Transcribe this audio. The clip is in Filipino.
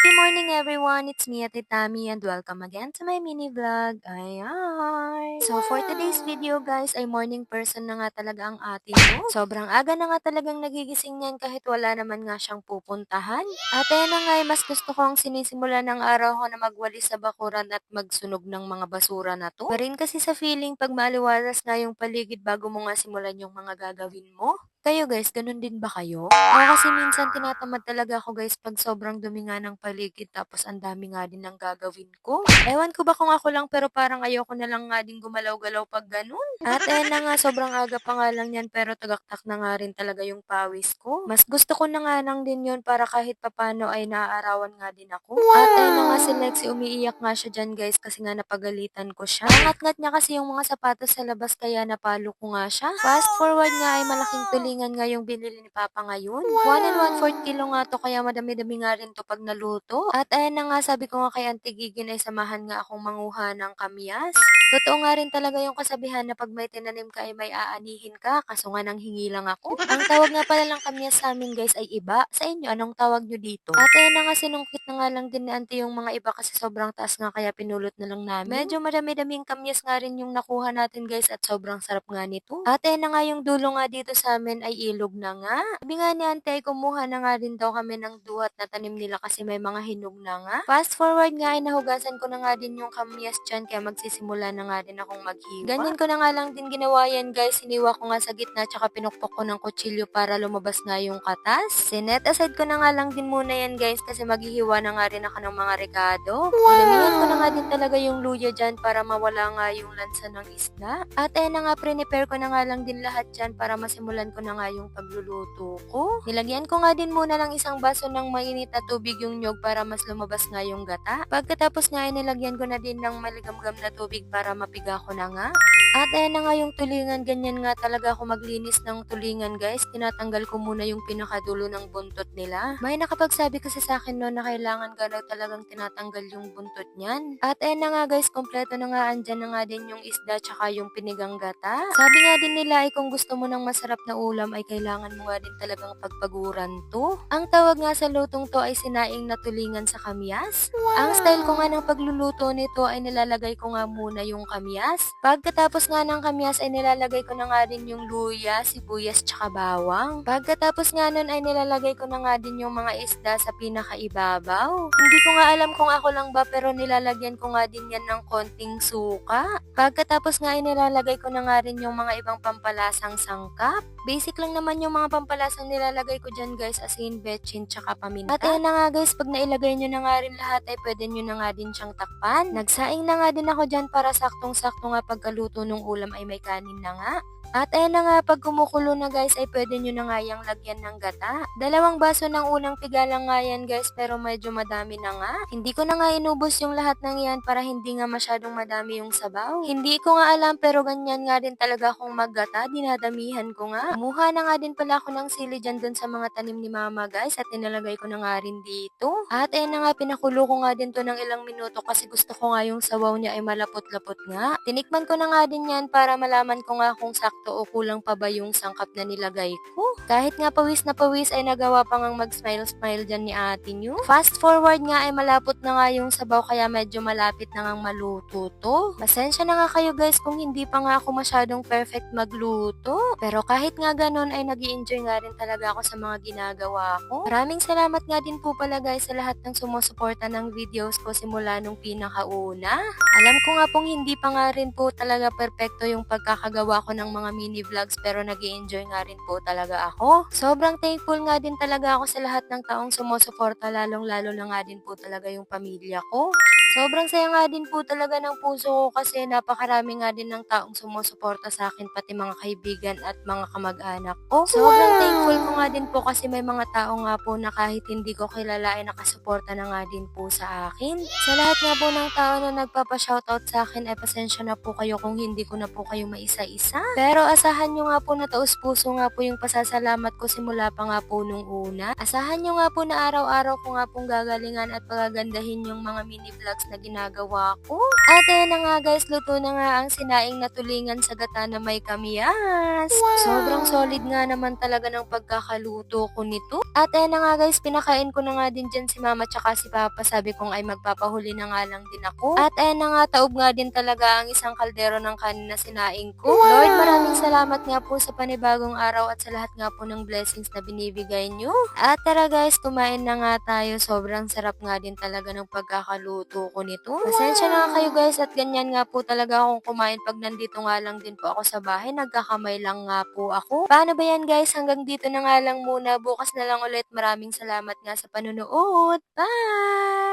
Happy morning everyone! It's me, Ate Tammy, and welcome again to my mini vlog. Ayan! So for today's video guys, ay morning person na nga talaga ang atin mo. Sobrang aga na nga talagang nagigising niyan kahit wala naman nga siyang pupuntahan. At ayan na nga, mas gusto kong sinisimula ng araw ko na magwalis sa bakuran at magsunog ng mga basura na to. Pa rin kasi sa feeling pag maliwalas nga yung paligid bago mo nga simulan yung mga gagawin mo. Kayo guys, ganun din ba kayo? Ako kasi minsan tinatamad talaga ako guys pag sobrang dumi nga ng paligid tapos ang dami nga din ng gagawin ko. Ewan ko ba kung ako lang pero parang ayoko na lang nga din gumalaw-galaw pag ganun. At ayan na nga, sobrang aga pa nga lang yan pero tagaktak na nga rin talaga yung pawis ko. Mas gusto ko na nga lang din yun para kahit papano ay naaarawan nga din ako. At ayun na nga si Lexie, umiiyak nga siya dyan guys kasi nga napagalitan ko siya. Angat-ngat niya kasi yung mga sapatos sa labas kaya napalo ko nga siya. Fast forward nga ay malaking tulingan nga yung binili ni Papa ngayon. 1 and 1/4 kilo nga to kaya madami-dami nga rin to pag naluto. At ayan na nga, sabi ko nga kay Auntie Gigin ay samahan nga akong manguha ng kamyas. Totoo nga rin talaga yung kasabihan na pag may tinanim ka ay may aanihin ka, kaso nga nanghingi lang ako. Ang tawag nga pala ng kamyas sa amin guys ay iba. Sa inyo, anong tawag nyo dito? At ayan na nga, sinungkit na nga lang din ni Auntie yung mga iba kasi sobrang taas nga kaya pinulot na lang namin. Medyo madami-daming kamyas nga rin yung nakuha natin guys at sobrang sarap nga nito. At ayan na nga, yung dulo nga dito sa amin ay ilog na nga. Sabi nga ni Auntie ay kumuha na nga rin daw kami ng duhat na tanim nila kasi may mga hinog na nga. Fast forward nga ay nahugasan ko na nga din yung kamyas dyan kaya magsisimula na nga din akong maghiwa. Ganyan ko na nga lang din ginawa yan guys. Hiniwa ko nga sa gitna tsaka pinukpok ko ng kutsilyo para lumabas nga yung katas. Sinet aside ko na nga lang din muna yan guys kasi maghihiwa na nga rin ako ng mga rekado. Dinamihan ko na nga din talaga yung luya dyan para mawala nga yung lansa ng isda. At ayan na nga, prepare ko na nga lang din lahat dyan para masimulan ko na nga yung pagluluto ko. Nilagyan ko nga din muna ng isang baso ng mainit na tubig yung nyog para mas lumabas nga yung gata. Pagkatapos nga ay nilagyan ko na din ng maligamgam na tubig para mapiga ko na nga. At ayan na nga yung tulingan, ganyan nga talaga ako maglinis ng tulingan guys. Tinatanggal ko muna yung pinakadulo ng buntot nila. May nakapagsabi kasi sa akin noon na kailangan ka daw talagang tinatanggal yung buntot niyan. At ayan na nga guys, kompleto na nga, andyan na nga din yung isda tsaka yung pinigang gata. Sabi nga din nila ay kung gusto mo ng masarap na ulam ay kailangan mo nga din talagang pagpaguran to. Ang tawag nga sa lutong to ay sinaing na tulingan sa kamyas. Ang style ko nga ng pagluluto nito ay nilalagay ko nga muna yung kamyas. Pagkatapos nga ng kamyas ay nilalagay ko na nga din yung luya, sibuyas, tsaka bawang. Pagkatapos nga nun ay nilalagay ko na nga din yung mga isda sa pinakaibabaw. Hindi ko nga alam kung ako lang ba pero nilalagyan ko nga din yan ng konting suka. Pagkatapos nga ay nilalagay ko na nga rin yung mga ibang pampalasang sangkap. Basic lang naman yung mga pampalasang nilalagay ko dyan guys, asin, betchin, tsaka paminta. At ayan na nga guys, pag nailagay nyo na nga rin lahat ay pwede nyo na nga din siyang takpan. Nagsaing na nga din ako dyan para saktong-sakto nga pagkaluto ng ulam ay may kanin na nga. At ayan na nga, pag kumukulo na guys ay pwede nyo na nga yung lagyan ng gata. 2 baso ng unang piga lang nga yan guys pero medyo madami na nga. Hindi ko na nga inubos yung lahat ng yan para hindi nga masyadong madami yung sabaw. Hindi ko nga alam pero ganyan nga din talaga akong maggata, dinadamihan ko nga. Kumuha na nga din pala ako ng sili dyan dun sa mga tanim ni mama guys at inalagay ko na nga rin dito. At ayan na nga, pinakulo ko nga din to ng ilang minuto kasi gusto ko nga yung sabaw niya ay malapot-lapot nga. Tinikman ko na nga din yan para malaman ko nga kung sakto o kulang pa ba yung sangkap na nilagay ko. Kahit nga pawis na pawis ay nagawa pa ngang mag-smile-smile dyan ni ate nyo. Fast forward nga ay malapot na nga yung sabaw kaya medyo malapit na ngang maluto to. Pasensya na nga kayo guys kung hindi pa nga ako masyadong perfect magluto. Pero kahit nga ganun ay nag-i-enjoy nga rin talaga ako sa mga ginagawa ko. Maraming salamat nga din po pala guys sa lahat ng sumusuporta ng videos ko simula nung pinakauna. Alam ko nga pong hindi pa nga rin po talaga perfecto yung pagkakagawa ko ng mga mini vlogs pero nag-i-enjoy nga rin po talaga ako. Sobrang thankful nga din talaga ako sa lahat ng taong sumusuporta, lalong-lalo na nga din po talaga yung pamilya ko. Sobrang saya nga din po talaga ng puso ko kasi napakarami nga din ng taong sumusuporta sa akin pati mga kaibigan at mga kamag-anak ko. Sobrang thankful ko nga din po kasi may mga tao nga po na kahit hindi ko kilala ay nakasuporta na nga din po sa akin. Sa lahat nga po ng tao na nagpapa-shoutout sa akin ay pasensya na po kayo kung hindi ko na po kayo maisa-isa. Pero asahan nyo nga po na taus-puso nga po yung pasasalamat ko simula pa nga po nung una. Asahan nyo nga po na araw-araw ko nga pong gagalingan at pagagandahin yung mga mini vlogs snacks na ginagawa ko. At ayan na nga guys, luto na nga ang sinaing na tulingan sa gata na may kamyas. Sobrang solid nga naman talaga ng pagkakaluto ko nito. At ayan na nga guys, pinakain ko na nga din dyan si mama tsaka si papa. Sabi kong ay magpapahuli na nga lang din ako. At ayan na nga, taob nga din talaga ang isang kaldero ng kanin na sinaing ko. Lord, maraming salamat nga po sa panibagong araw at sa lahat nga po ng blessings na binibigay nyo. At tara guys, kumain na nga tayo. Sobrang sarap nga din talaga ng pagkakaluto ko nito. Pasensya na nga kayo guys at ganyan nga po talaga akong kumain pag nandito nga lang din po ako sa bahay. Nagkakamay lang nga po ako. Paano ba yan guys? Hanggang dito na nga lang muna. Bukas na lang ulit. Maraming salamat nga sa panunood. Bye!